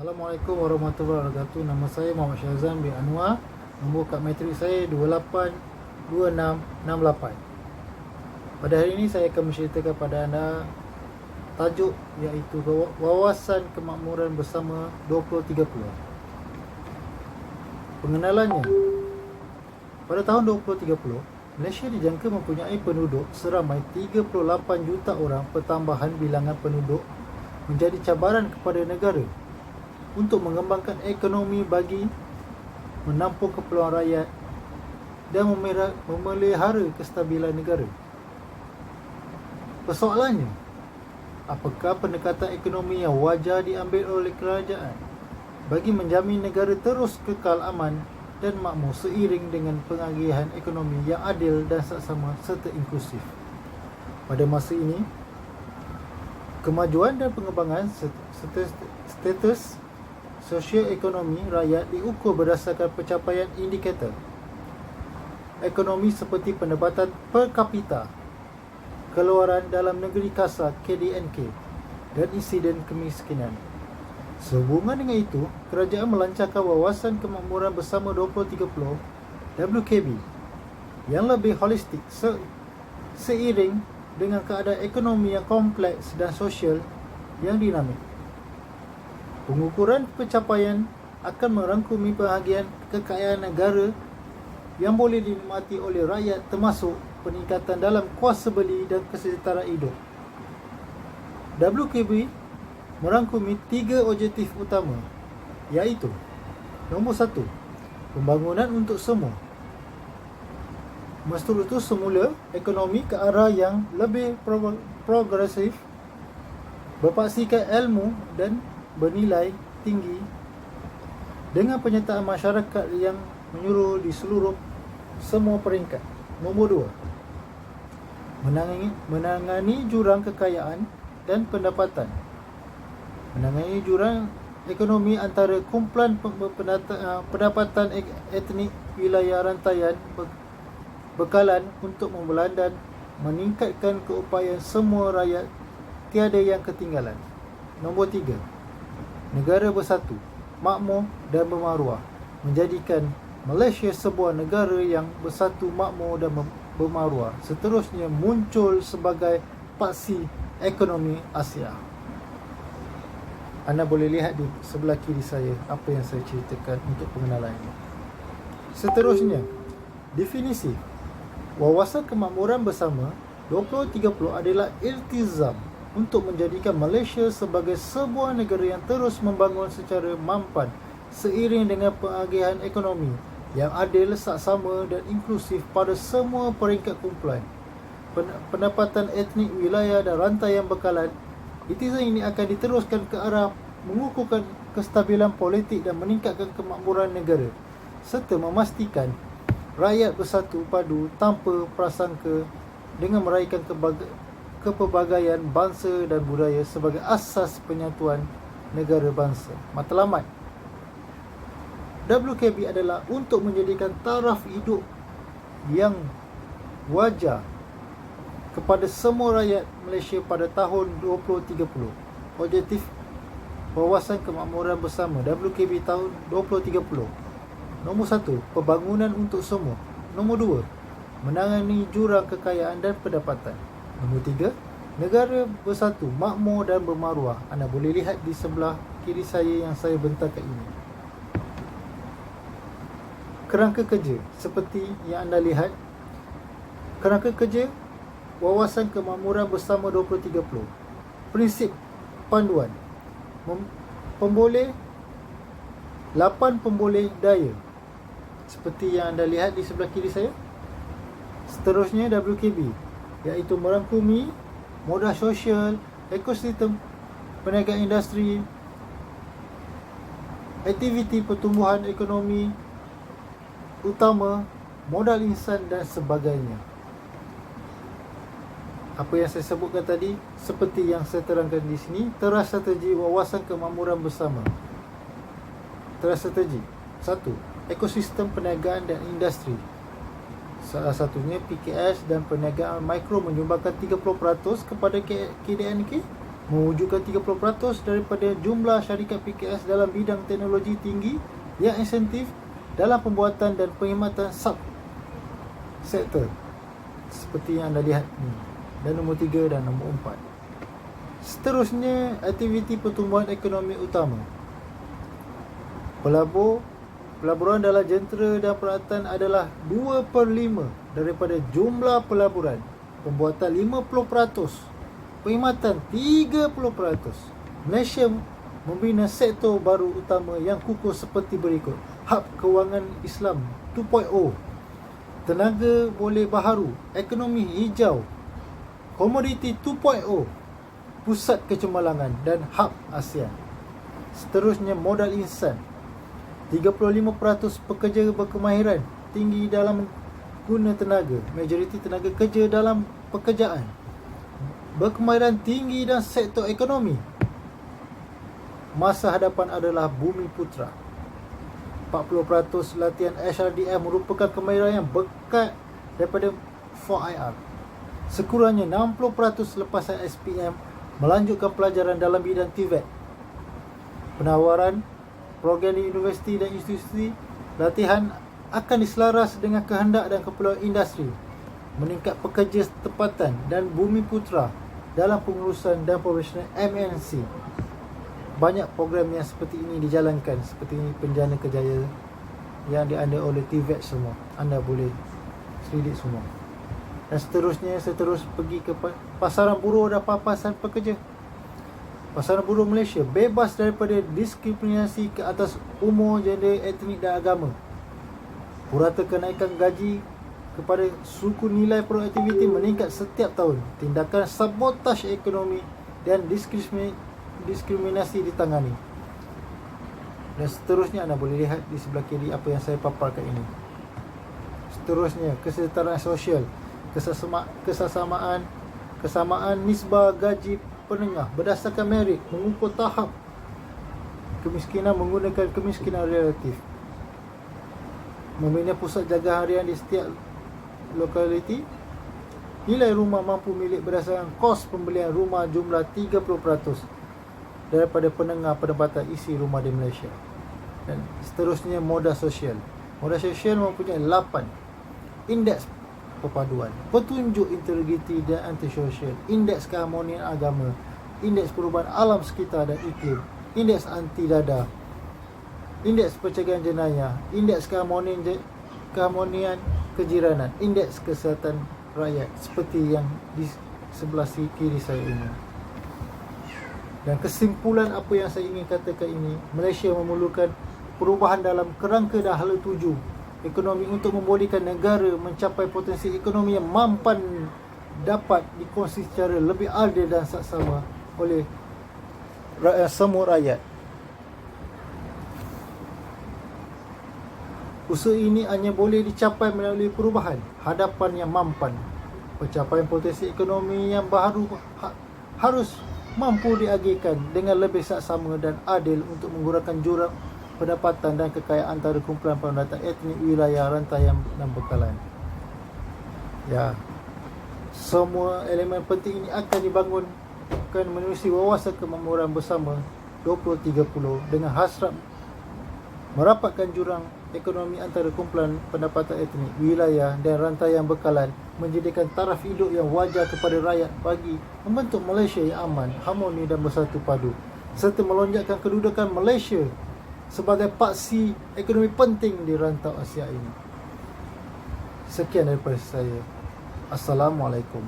Assalamualaikum warahmatullahi wabarakatuh. Nama saya Muhammad Syazan bin Anwar. Nombor kad matrik saya 282668. Pada hari ini saya akan menceritakan kepada anda tajuk iaitu Wawasan Kemakmuran Bersama 2030. Pengenalannya. Pada tahun 2030, Malaysia dijangka mempunyai penduduk seramai 38 juta orang. Pertambahan bilangan penduduk menjadi cabaran kepada negara untuk mengembangkan ekonomi bagi menampung keperluan rakyat dan memelihara kestabilan negara. Persoalannya, apakah pendekatan ekonomi yang wajar diambil oleh kerajaan bagi menjamin negara terus kekal aman dan makmur seiring dengan pengagihan ekonomi yang adil dan saksama serta inklusif? Pada masa ini, kemajuan dan pengembangan status sosioekonomi rakyat diukur berdasarkan pencapaian indikator ekonomi seperti pendapatan per kapita, keluaran dalam negeri kasar KDNK, dan insiden kemiskinan. Sehubungan dengan itu, kerajaan melancarkan Wawasan Kemakmuran Bersama 2030 WKB yang lebih holistik seiring dengan keadaan ekonomi yang kompleks dan sosial yang dinamik. Pengukuran pencapaian akan merangkumi bahagian kekayaan negara yang boleh dinikmati oleh rakyat, termasuk peningkatan dalam kuasa beli dan kesejahteraan hidup. WKB merangkumi 3 objektif utama, iaitu: nombor 1, pembangunan untuk semua. Menstruktur semula ekonomi ke arah yang lebih progresif, berpaksikan ilmu dan bernilai tinggi dengan penyertaan masyarakat yang menyeluruh di seluruh semua peringkat. Nombor 2, menangani jurang kekayaan dan pendapatan. Menangani jurang ekonomi antara kumpulan pendapatan etnik wilayah rantaian bekalan untuk membelan dan meningkatkan keupayaan semua rakyat, tiada yang ketinggalan. Nombor 3, negara bersatu, makmur dan bermaruah, menjadikan Malaysia sebuah negara yang bersatu, makmur dan bermaruah. Seterusnya muncul sebagai paksi ekonomi Asia. Anda boleh lihat di sebelah kiri saya apa yang saya ceritakan untuk pengenalannya. Seterusnya, definisi Wawasan Kemakmuran Bersama 2030 adalah iltizam untuk menjadikan Malaysia sebagai sebuah negara yang terus membangun secara mampan seiring dengan pengagihan ekonomi yang adil, saksama dan inklusif pada semua peringkat kumpulan pendapatan etnik wilayah dan rantaian bekalan. Iltizam ini akan diteruskan ke arah mengukuhkan kestabilan politik dan meningkatkan kemakmuran negara serta memastikan rakyat bersatu padu tanpa prasangka dengan meraihkan kepelbagaian bangsa dan budaya sebagai asas penyatuan negara bangsa. Matlamat WKB adalah untuk menjadikan taraf hidup yang wajar kepada semua rakyat Malaysia pada tahun 2030. Objektif Wawasan Kemakmuran Bersama WKB tahun 2030. Nombor 1, pembangunan untuk semua. Nombor 2, menangani jurang kekayaan dan pendapatan. Nombor 3, negara bersatu, makmur dan bermaruah. Anda boleh lihat di sebelah kiri saya yang saya bentangkan ini. Kerangka kerja seperti yang anda lihat. Kerangka kerja Wawasan Kemakmuran Bersama 2030. Prinsip panduan. Pemboleh 8 pemboleh daya seperti yang anda lihat di sebelah kiri saya. Seterusnya WKB, iaitu merangkumi modal sosial, ekosistem perniagaan industri, aktiviti pertumbuhan ekonomi utama, modal insan dan sebagainya. Apa yang saya sebutkan tadi, seperti yang saya terangkan di sini, teras strategi Wawasan Kemakmuran Bersama. Teras strategi 1, ekosistem perniagaan dan industri. Salah satunya PKS dan perniagaan mikro menyumbangkan 30% kepada KDNK mewujudkan 30% daripada jumlah syarikat PKS dalam bidang teknologi tinggi yang insentif dalam pembuatan dan perkhidmatan sub-sektor seperti yang anda lihat ni. Dan nombor 3 dan nombor 4. Seterusnya, aktiviti pertumbuhan ekonomi utama. Pelaburan dalam jentera dan peralatan adalah 2/5 daripada jumlah pelaburan. Pembuatan 50%, perkhidmatan 30%. Malaysia membina sektor baru utama yang kukuh seperti berikut. Hub kewangan Islam 2.0, tenaga boleh baharu, ekonomi hijau, komoditi 2.0, pusat kecemerlangan dan hub ASEAN. Seterusnya, modal insan. 35% pekerja berkemahiran tinggi dalam guna tenaga, majoriti tenaga kerja dalam pekerjaan. Berkemahiran tinggi dan sektor ekonomi. Masa hadapan adalah bumi putra. 40% latihan HRDM merupakan kemahiran yang berkat daripada 4IR. Sekurangnya 60% lepasan SPM melanjutkan pelajaran dalam bidang TVET. Penawaran program di universiti dan institusi latihan akan diselaras dengan kehendak dan keperluan industri, meningkat pekerja tempatan dan bumi putra dalam pengurusan dan profesional MNC. Banyak program yang seperti ini dijalankan, seperti Penjana Kerjaya yang dianda oleh TVET semua. Anda boleh selidik semua. Dan seterusnya, saya terus pergi ke pasaran buruh dan papasan pekerja. Pasaran buruh Malaysia bebas daripada diskriminasi ke atas umur, gender, etnik dan agama. Purata kenaikan gaji kepada suku nilai produktiviti meningkat setiap tahun. Tindakan sabotaj ekonomi dan diskriminasi ditangani. Dan seterusnya, anda boleh lihat di sebelah kiri apa yang saya paparkan ini. Seterusnya, kesetaraan sosial, kesamaan nisbah gaji penengah berdasarkan merit, mengukur tahap kemiskinan menggunakan kemiskinan relatif. Membina pusat jaga harian di setiap lokaliti. Nilai rumah mampu milik berdasarkan kos pembelian rumah jumlah 30% daripada penengah pendapatan isi rumah di Malaysia. Dan seterusnya, modal sosial. Modal sosial mempunyai 8 indeks perpaduan, petunjuk integriti dan antisosial, indeks keharmonian agama, indeks perubahan alam sekitar dan iklim, indeks anti dadah, indeks pencegahan jenayah, indeks keharmonian kejiranan, indeks kesihatan rakyat seperti yang di sebelah kiri saya ini. Dan kesimpulan apa yang saya ingin katakan ini, Malaysia memerlukan perubahan dalam kerangka dan hala tuju ekonomi untuk membolehkan negara mencapai potensi ekonomi yang mampan dapat dikongsi secara lebih adil dan saksama oleh semua rakyat. Usaha ini hanya boleh dicapai melalui perubahan hadapan yang mampan. Pencapaian potensi ekonomi yang baharu harus mampu diagihkan dengan lebih saksama dan adil untuk mengurangkan jurang pendapatan dan kekayaan antara kumpulan pendatang etnik, wilayah, rantaian dan bekalan. Ya, semua elemen penting ini akan dibangunkan menerusi wawasan kemakmuran bersama 2030 dengan hasrat merapatkan jurang ekonomi antara kumpulan pendapatan etnik, wilayah dan rantaian bekalan, menjadikan taraf hidup yang wajar kepada rakyat bagi membentuk Malaysia yang aman, harmoni dan bersatu padu, serta melonjakkan kedudukan Malaysia sebagai paksi ekonomi penting di rantau Asia ini. Sekian daripada saya. Assalamualaikum.